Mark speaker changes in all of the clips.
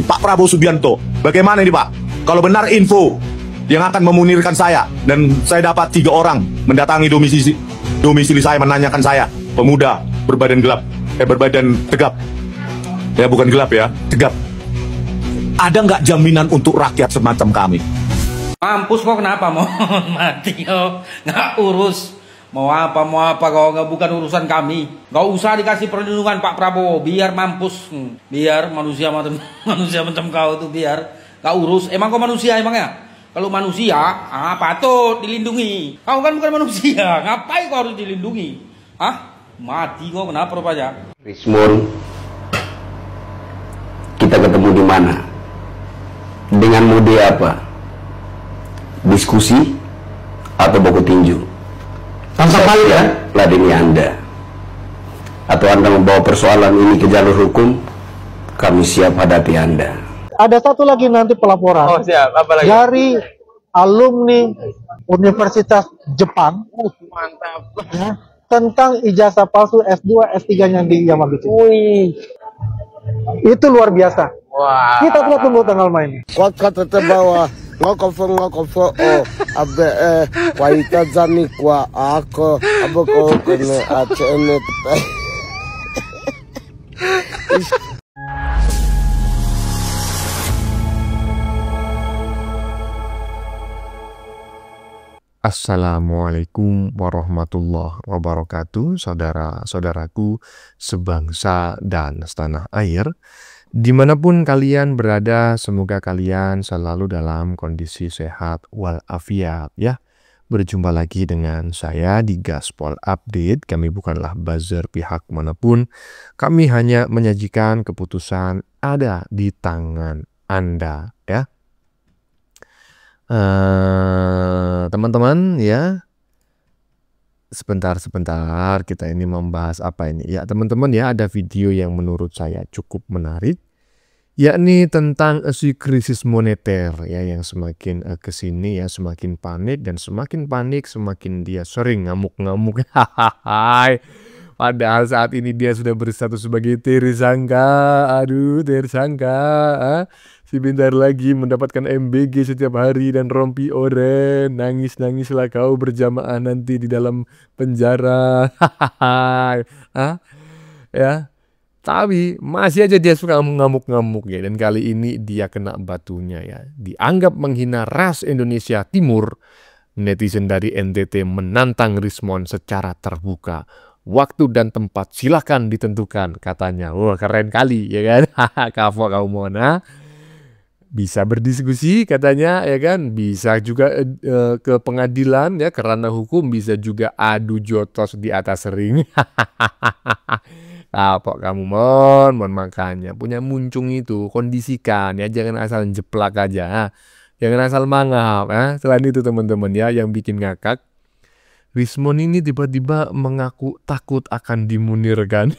Speaker 1: Pak Prabowo Subianto, bagaimana ini Pak? Kalau benar info yang akan memunirkan saya, dan saya dapat 3 orang mendatangi domisili saya, menanyakan saya, pemuda berbadan gelap, berbadan tegap, ya bukan gelap ya, tegap. Ada nggak jaminan untuk rakyat semacam kami?
Speaker 2: Mampus kok, kenapa mau mati kok? Nggak urus. Mau apa kok, nggak, bukan urusan kami. Nggak usah dikasih perlindungan Pak Prabowo, biar mampus. Biar manusia macam kau tuh biar nggak urus. Emang kau manusia emangnya? Kalau manusia, patut dilindungi. Kau kan bukan manusia, ngapain kau harus dilindungi? Mati kok, kenapa rupanya?
Speaker 3: Rismon, kita ketemu di mana? Dengan mode apa? Diskusi atau baku tinju? Tanpa kali ya, ladeni Anda. Atau Anda membawa persoalan ini ke jalur hukum, kami siap hadapi Anda.
Speaker 4: Ada satu lagi nanti pelaporan.
Speaker 5: Oh siap, apa lagi?
Speaker 4: Dari alumni Universitas Jepang.
Speaker 5: Mantap.
Speaker 4: Ya, tentang ijazah palsu S2, S3-nya di Yamaguchi.
Speaker 5: Wih.
Speaker 4: Itu luar biasa.
Speaker 5: Wah.
Speaker 4: Kita tunggu tanggal main.
Speaker 6: Kata terbawa ngokofo abe waita zani kwa ako aboko kene acene.
Speaker 7: Assalamualaikum warahmatullahi wabarakatuh, saudara-saudaraku sebangsa dan setanah air. Dimanapun kalian berada, semoga kalian selalu dalam kondisi sehat walafiat ya. Berjumpa lagi dengan saya di Gaspol Update. Kami bukanlah buzzer pihak manapun. Kami hanya menyajikan keputusan ada di tangan Anda ya. Teman-teman ya, sebentar kita ini membahas apa ini ya teman-teman ya. Ada video yang menurut saya cukup menarik, yakni tentang si krisis moneter ya, yang semakin kesini ya semakin panik, dan semakin panik semakin dia sering ngamuk-ngamuk. Padahal saat ini dia sudah berstatus sebagai tersangka. Aduh, tersangka. Si bentar lagi mendapatkan MBG setiap hari dan rompi oren. Nangis-nangislah kau berjamaah nanti di dalam penjara. Ya. Tapi masih aja dia suka ngamuk-ngamuk ya. Dan kali ini dia kena batunya ya. Dianggap menghina ras Indonesia Timur. Netizen dari NTT menantang Rismon secara terbuka. Waktu dan tempat silakan ditentukan katanya. Wah, keren kali ya kan. Kavo kau Mona. Bisa berdiskusi katanya ya kan. Bisa juga ke pengadilan ya, karena hukum. Bisa juga adu jotos di atas ring. Kapok kamu mon makanya punya muncung itu kondisikan ya, jangan asal jeplak aja. Jangan asal mangap ya. Selain itu teman-teman ya, yang bikin ngakak, Rismon ini tiba-tiba mengaku takut akan dimunirkan.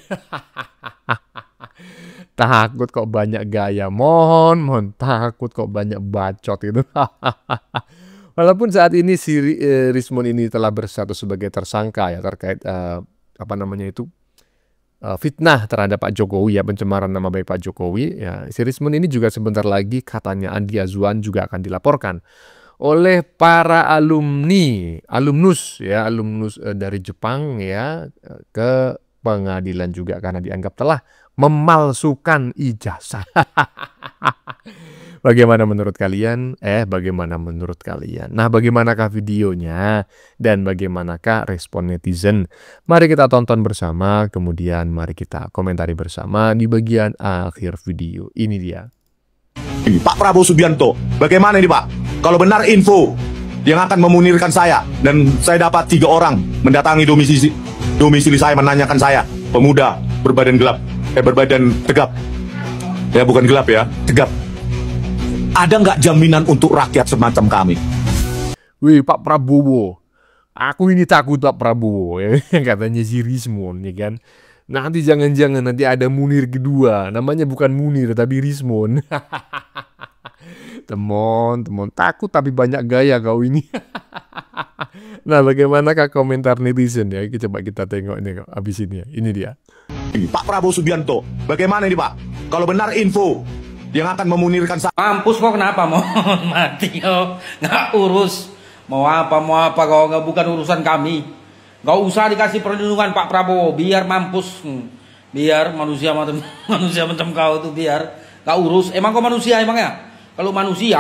Speaker 7: Takut kok banyak gaya, mohon takut kok banyak bacot itu. Walaupun saat ini si Rismon ini telah berstatus sebagai tersangka ya terkait fitnah terhadap Pak Jokowi ya, pencemaran nama baik Pak Jokowi ya. Si Rismon ini juga sebentar lagi katanya Andi Azwan juga akan dilaporkan oleh para alumnus dari Jepang ya ke pengadilan juga, karena dianggap telah memalsukan ijazah. Bagaimana menurut kalian? Bagaimana menurut kalian? Nah, bagaimanakah videonya dan bagaimanakah respon netizen? Mari kita tonton bersama, kemudian mari kita komentari bersama di bagian akhir video. Ini dia.
Speaker 1: Pak Prabowo Subianto, bagaimana ini Pak? Kalau benar info yang akan memunirkan saya, dan saya dapat 3 orang mendatangi domisili saya, menanyakan saya, pemuda berbadan gelap, berbadan tegap, ya bukan gelap ya, tegap. Ada nggak jaminan untuk rakyat semacam kami?
Speaker 7: Wih Pak Prabowo, aku ini takut Pak Prabowo ya, katanya si Rismon ya kan. Nanti jangan-jangan nanti ada Munir kedua, namanya bukan Munir tapi Rismon. Temon, takut tapi banyak gaya kau ini. Nah, bagaimanakah komentar netizen ya? Coba kita tengok nih abis ini ya. Ini dia.
Speaker 1: Pak Prabowo Subianto, bagaimana ini Pak? Kalau benar info yang akan memunirkan saya.
Speaker 2: Mampus kok kenapa mau mati kau nggak urus mau apa kau nggak, bukan urusan kami. Nggak usah dikasih perlindungan Pak Prabowo, biar mampus. Biar manusia macam manusia macam kau tuh biar nggak urus. Emang kau manusia emangnya? Kalau manusia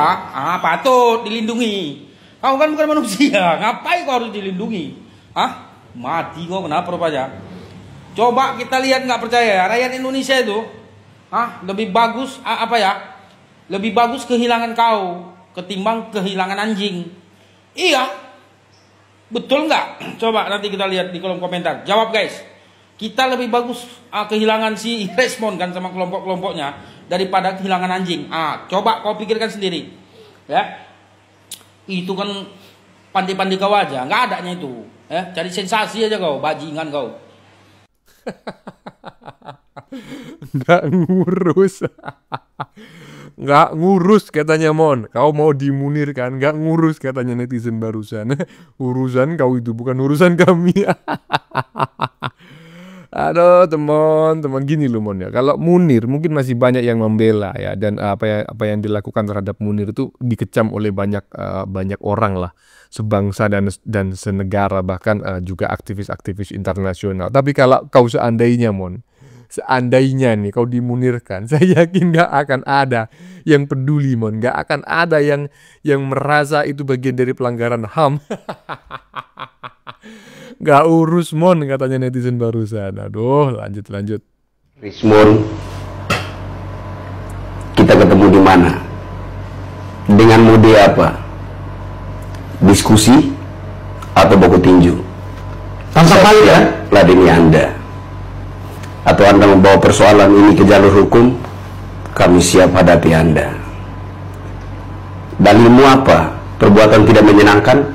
Speaker 2: patut dilindungi. Kau kan bukan manusia, ngapain kau harus dilindungi? Mati kau kenapa rupanya? Coba kita lihat, nggak percaya rakyat Indonesia itu lebih bagus lebih bagus kehilangan kau ketimbang kehilangan anjing. Iya, betul nggak? Coba nanti kita lihat di kolom komentar. Jawab guys. Kita lebih bagus kehilangan si Respon kan sama kelompok-kelompoknya daripada kehilangan anjing. Coba kau pikirkan sendiri. Ya, itu kan pandai-pandai kau aja, nggak adanya itu. Cari sensasi aja kau, bajingan kau.
Speaker 7: Nggak ngurus. Nggak ngurus katanya Mon. Kau mau dimunirkan, nggak ngurus katanya netizen barusan. Urusan kau itu bukan urusan kami. Aduh teman-teman, gini loh Mon ya. Kalau Munir mungkin masih banyak yang membela ya, dan apa yang dilakukan terhadap Munir itu dikecam oleh banyak orang lah, sebangsa dan senegara, bahkan juga aktivis-aktivis internasional. Tapi kalau kau seandainya nih kau dimunirkan, saya yakin nggak akan ada yang peduli Mon, nggak akan ada yang merasa itu bagian dari pelanggaran HAM. Nggak urus Mon katanya netizen barusan. Aduh, lanjut.
Speaker 3: Rismon, kita ketemu di mana? Dengan mode apa? Diskusi atau baku tinju? Tanpa ya, ladeni Anda. Atau Anda membawa persoalan ini ke jalur hukum, kami siap hadapi Anda. Dalilmu apa? Perbuatan tidak menyenangkan?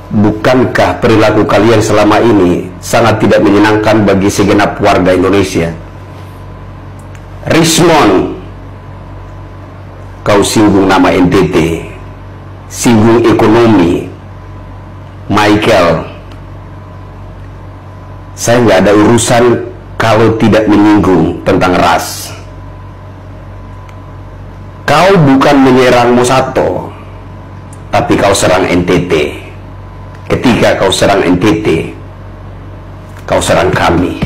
Speaker 3: Bukankah perilaku kalian selama ini sangat tidak menyenangkan bagi segenap warga Indonesia? Rismon, kau singgung nama NTT, singgung ekonomi. Michael, saya nggak ada urusan kalau tidak menyinggung tentang ras. Kau bukan menyerang Mosato, tapi kau serang NTT. Ketika kau serang NTT, kau serang kami,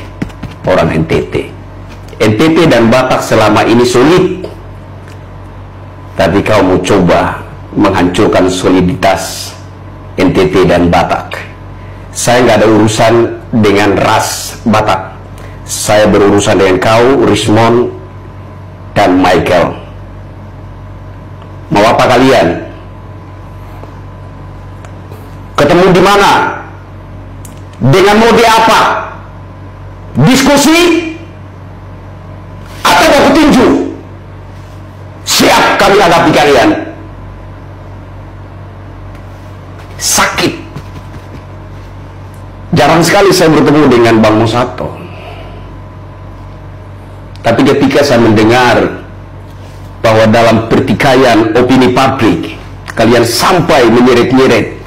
Speaker 3: orang NTT. NTT dan Batak selama ini sulit, tapi kau mau coba menghancurkan soliditas NTT dan Batak. Saya nggak ada urusan dengan ras Batak. Saya berurusan dengan kau, Rismon dan Michael. Mau apa kalian? Ketemu di mana? Dengan mode apa? Diskusi atau baku tinju? Siap kami hadapi kalian. Sakit. Jarang sekali saya bertemu dengan Bang Mosato. Tapi ketika saya mendengar bahwa dalam pertikaian opini publik kalian sampai menyeret-nyeret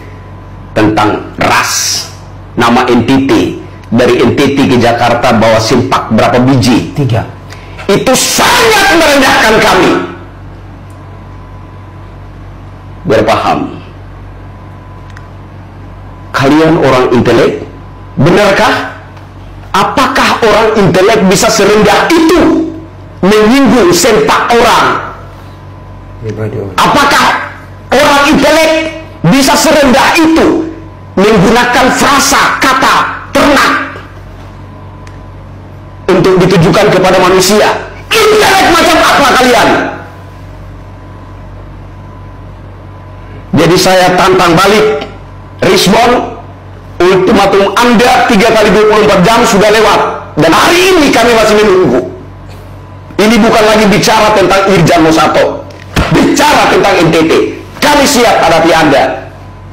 Speaker 3: tentang ras, nama NTT, dari NTT ke Jakarta bawa simpak berapa biji? 3. Itu sangat merendahkan kami. Berpaham? Kalian orang intelek? Benarkah? Apakah orang intelek bisa serendah itu menyinggung sempak orang? Apakah orang intelek bisa serendah itu menggunakan frasa kata ternak untuk ditujukan kepada manusia? Intelek macam apa kalian? Jadi saya tantang balik, Rismon, ultimatum Anda 3 kali 24 jam sudah lewat, dan hari ini kami masih menunggu. Ini bukan lagi bicara tentang Irjan Mosato, bicara tentang NTT. Kami siap hadapi Anda.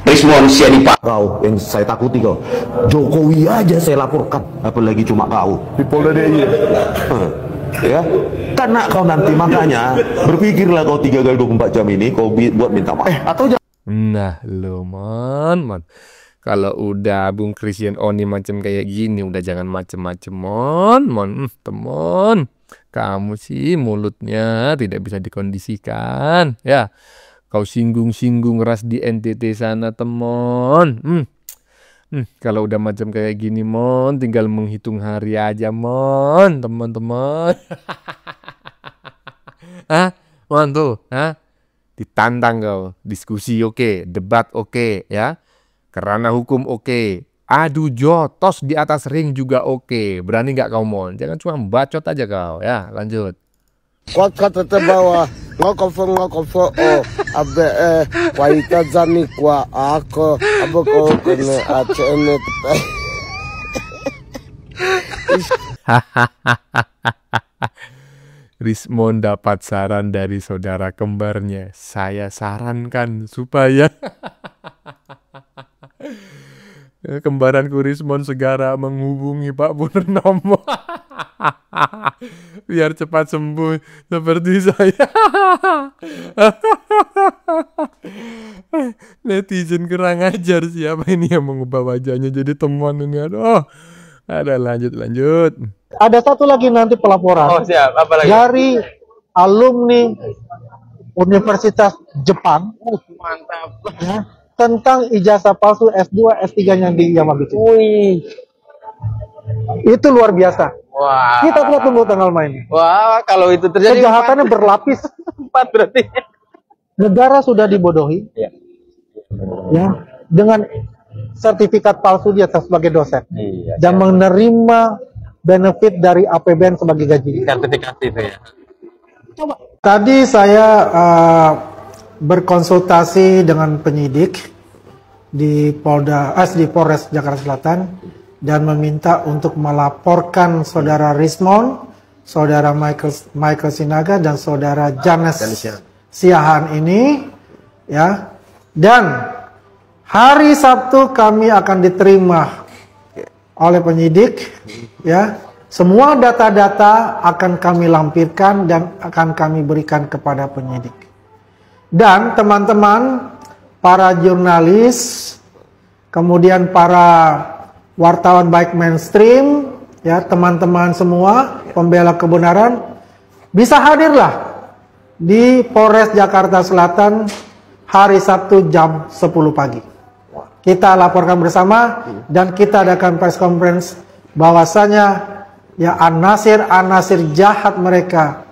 Speaker 3: Rismon Sianipa.
Speaker 1: Kau yang saya takuti kau. Jokowi aja saya laporkan, apalagi cuma kau. Di Polda DIY. Ya, karena kau nanti makanya berpikirlah kau 3 kali 24 jam ini kau buat minta maaf atau jangan.
Speaker 7: Nah lo Mon. Kalau udah Bung Christian Oni macam kayak gini, udah jangan macem-macem Mon. Temen. Kamu sih mulutnya tidak bisa dikondisikan, ya. Kau singgung-singgung ras di NTT sana, temon. Kalau udah macam kayak gini, Mon, tinggal menghitung hari aja, Mon, teman-teman. Hah? Mon tuh, hah? Ditantang kau, diskusi oke, debat oke, ya. Kerana hukum oke. Adu jotos di atas ring juga oke. Berani nggak kau, Mon? Jangan cuma bacot aja kau, ya. Lanjut.
Speaker 6: Kwa kata bawa ngokofo abe wahitazani kwa ako aboko kene acene
Speaker 7: Rismon dapat saran dari saudara kembarnya. Saya sarankan supaya kembaranku Rismon segera menghubungi Pak Purnomo. Biar cepat sembuh seperti saya. Netizen kurang ajar, siapa ini yang mengubah wajahnya jadi teman ini? Aduh. Ada lanjut.
Speaker 4: Ada satu lagi nanti pelaporan
Speaker 2: siap. Apa lagi?
Speaker 4: dari alumni Universitas Jepang.
Speaker 2: Mantap.
Speaker 4: Ya, tentang ijazah palsu S2, S3-nya di Yamaguchi.
Speaker 2: Wih.
Speaker 4: Itu luar biasa.
Speaker 2: Wah.
Speaker 4: Kita tunggu tanggal mainnya.
Speaker 2: Wah, kalau itu terjadi
Speaker 4: Kejahatannya berlapis.
Speaker 2: 4 berarti.
Speaker 4: Negara sudah dibodohi.
Speaker 2: Iya.
Speaker 4: Ya, dengan sertifikat palsu dia sebagai dosen.
Speaker 2: Iya.
Speaker 4: Dan menerima benefit dari APBN sebagai gaji.
Speaker 2: Sertifikasi itu ya.
Speaker 4: Tadi saya berkonsultasi dengan penyidik di Polres Jakarta Selatan dan meminta untuk melaporkan saudara Rismon, saudara Michael Sinaga dan saudara Janes Siahaan ini, ya. Dan hari Sabtu kami akan diterima oleh penyidik, ya. Semua data-data akan kami lampirkan dan akan kami berikan kepada penyidik. Dan teman-teman, para jurnalis, kemudian para wartawan baik mainstream, ya, teman-teman semua pembela kebenaran, bisa hadirlah di Polres Jakarta Selatan hari Sabtu jam 10 pagi. Kita laporkan bersama dan kita adakan press conference bahwasanya ya anasir-anasir jahat mereka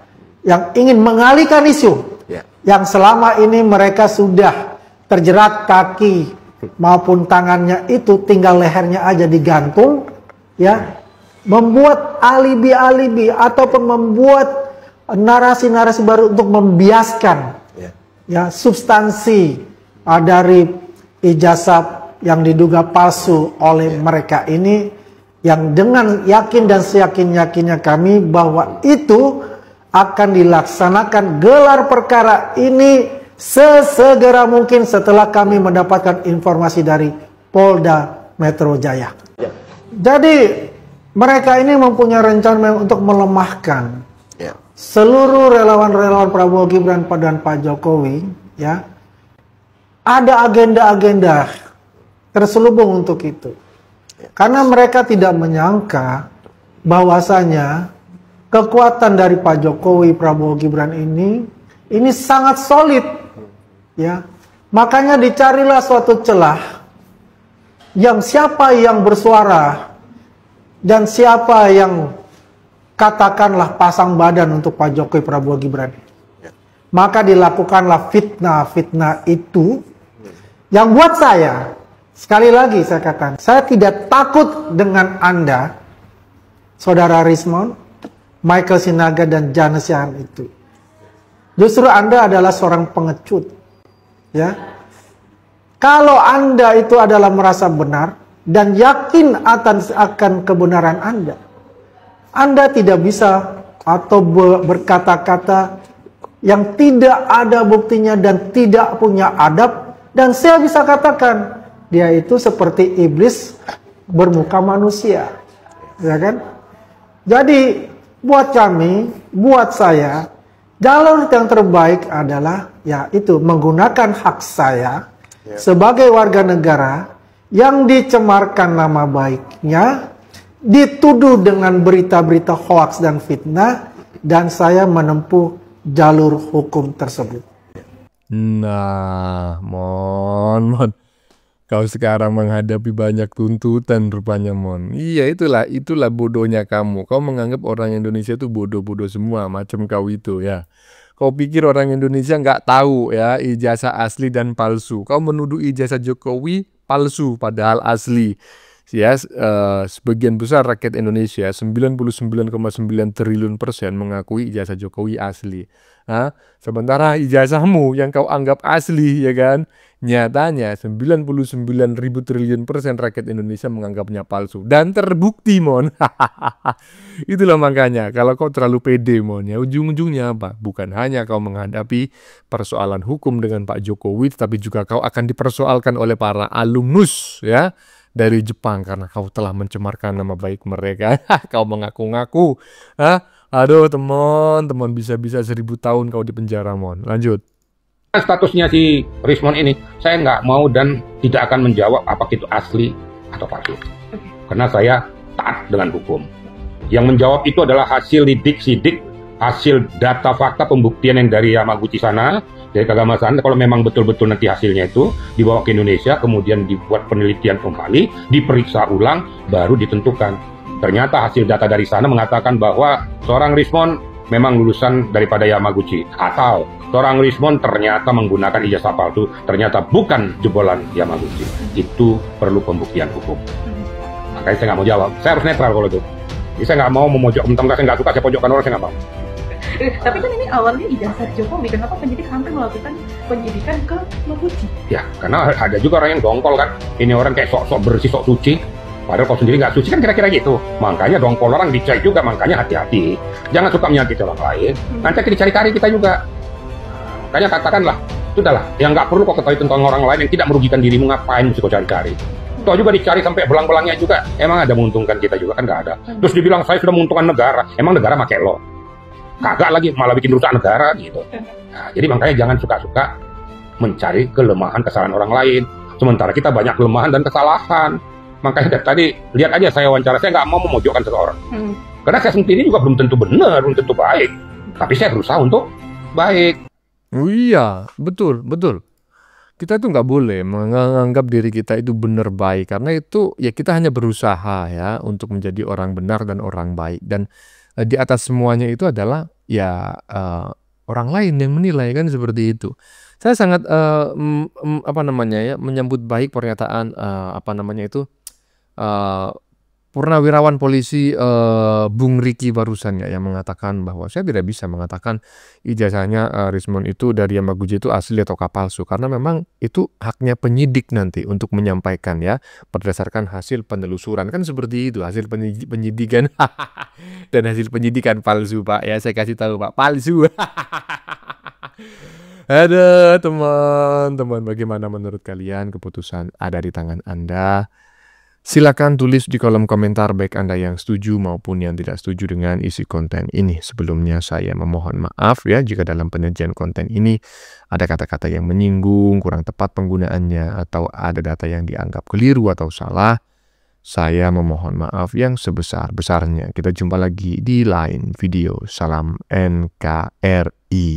Speaker 4: yang ingin mengalihkan isu yang selama ini mereka sudah terjerat kaki maupun tangannya itu tinggal lehernya aja digantung, ya, membuat alibi-alibi ataupun membuat narasi-narasi baru untuk membiaskan ya substansi dari ijazah yang diduga palsu oleh mereka ini, yang dengan yakin dan seyakin-yakinnya kami bahwa itu akan dilaksanakan gelar perkara ini sesegera mungkin setelah kami mendapatkan informasi dari Polda Metro Jaya. Jadi mereka ini mempunyai rencana untuk melemahkan seluruh relawan-relawan Prabowo Gibran dan Pak Jokowi, ya. Ada agenda-agenda terselubung untuk itu. Karena mereka tidak menyangka bahwasanya kekuatan dari Pak Jokowi, Prabowo Gibran ini sangat solid, ya. Makanya dicarilah suatu celah yang siapa yang bersuara dan siapa yang katakanlah pasang badan untuk Pak Jokowi, Prabowo Gibran. Maka dilakukanlah fitnah-fitnah itu yang buat saya, sekali lagi saya katakan, saya tidak takut dengan Anda, Saudara Rismon, Michael Sinaga dan Janes Siahaan itu. Justru Anda adalah seorang pengecut, ya. Kalau Anda itu adalah merasa benar dan yakin akan kebenaran Anda tidak bisa atau berkata-kata yang tidak ada buktinya dan tidak punya adab. Dan saya bisa katakan dia itu seperti iblis bermuka manusia, ya kan? Jadi buat kami, buat saya, jalur yang terbaik adalah ya itu menggunakan hak saya sebagai warga negara yang dicemarkan nama baiknya, dituduh dengan berita-berita hoaks dan fitnah, dan saya menempuh jalur hukum tersebut.
Speaker 7: Nah, Mon. Kau sekarang menghadapi banyak tuntutan rupanya, Mon. Iya, itulah bodohnya kamu. Kau menganggap orang Indonesia itu bodoh-bodoh semua, macam kau itu ya. Kau pikir orang Indonesia nggak tahu ya ijazah asli dan palsu. Kau menuduh ijazah Jokowi palsu padahal asli. Ya, sebagian besar rakyat Indonesia 99,9 triliun % mengakui ijazah Jokowi asli. Sementara ijazahmu yang kau anggap asli, ya kan? Nyatanya 99.000 triliun % rakyat Indonesia menganggapnya palsu. Dan terbukti, Mon. Itulah makanya kalau kau terlalu pede, Mon, ya ujung-ujungnya apa? Bukan hanya kau menghadapi persoalan hukum dengan Pak Jokowi, tapi juga kau akan dipersoalkan oleh para alumnus ya dari Jepang karena kau telah mencemarkan nama baik mereka. Kau mengaku-ngaku. Aduh, teman bisa-bisa 1000 tahun kau di penjara, Mon. Lanjut.
Speaker 5: Statusnya si Rismon ini, saya nggak mau dan tidak akan menjawab apakah itu asli atau palsu. Karena saya taat dengan hukum. Yang menjawab itu adalah hasil sidik, hasil data fakta pembuktian yang dari Yamaguchi sana, dari Kagama sana. Kalau memang betul-betul nanti hasilnya itu dibawa ke Indonesia, kemudian dibuat penelitian kembali, diperiksa ulang, baru ditentukan. Ternyata hasil data dari sana mengatakan bahwa seorang Rismon memang lulusan daripada Yamaguchi, atau seorang Rismon ternyata menggunakan ijazah palsu, ternyata bukan jebolan Yamaguchi. Itu perlu pembuktian hukum. Makanya saya nggak mau jawab. Saya harus netral kalau itu. Jadi saya nggak mau memojok, mentang-mentang saya nggak suka saya pojokkan orang, saya nggak mau.
Speaker 8: Tapi kan ini awalnya ijazah Jokowi, kenapa penyidik sampai melakukan penyidikan ke Yamaguchi?
Speaker 5: Ya, karena ada juga orang yang dongkol kan. Ini orang kayak sok-sok bersih, sok suci. Padahal kau sendiri nggak suci kan, kira-kira gitu. Makanya dongkol orang dicari juga, makanya hati-hati. Jangan suka menyakiti orang lain. Nanti dicari-cari kita juga. Makanya katakanlah, sudahlah, yang nggak perlu kau ketahui tentang orang lain yang tidak merugikan dirimu, ngapain mesti kau cari-cari. Toh juga dicari sampai belang-belangnya juga, emang ada menguntungkan kita juga kan? Nggak ada. Terus dibilang saya sudah menguntungkan negara, emang negara pakai lo? Kagak lagi, malah bikin rusak negara gitu. Nah, jadi makanya jangan suka-suka mencari kelemahan kesalahan orang lain. Sementara kita banyak kelemahan dan kesalahan. Makanya tadi lihat aja saya wawancara, saya nggak mau memojokkan seseorang. Karena saya sendiri juga belum tentu benar, belum tentu baik. Tapi saya berusaha untuk baik.
Speaker 7: Oh iya, betul. Kita tuh nggak boleh menganggap diri kita itu benar baik, karena itu ya kita hanya berusaha ya untuk menjadi orang benar dan orang baik. Dan di atas semuanya itu adalah ya orang lain yang menilai kan, seperti itu. Saya sangat menyambut baik pernyataan Purnawirawan Polisi Bung Riki barusan ya, yang mengatakan bahwa saya tidak bisa mengatakan ijazahnya Rismon itu dari Yamaguchi itu asli atau palsu, karena memang itu haknya penyidik nanti untuk menyampaikan ya berdasarkan hasil penelusuran kan, seperti itu, hasil penyidikan dan hasil penyidikan palsu, Pak ya, saya kasih tahu, Pak, palsu. Ada teman-teman, bagaimana menurut kalian? Keputusan ada di tangan Anda. Silakan tulis di kolom komentar baik Anda yang setuju maupun yang tidak setuju dengan isi konten ini. Sebelumnya saya memohon maaf ya jika dalam penyajian konten ini ada kata-kata yang menyinggung, kurang tepat penggunaannya, atau ada data yang dianggap keliru atau salah. Saya memohon maaf yang sebesar-besarnya. Kita jumpa lagi di lain video. Salam NKRI.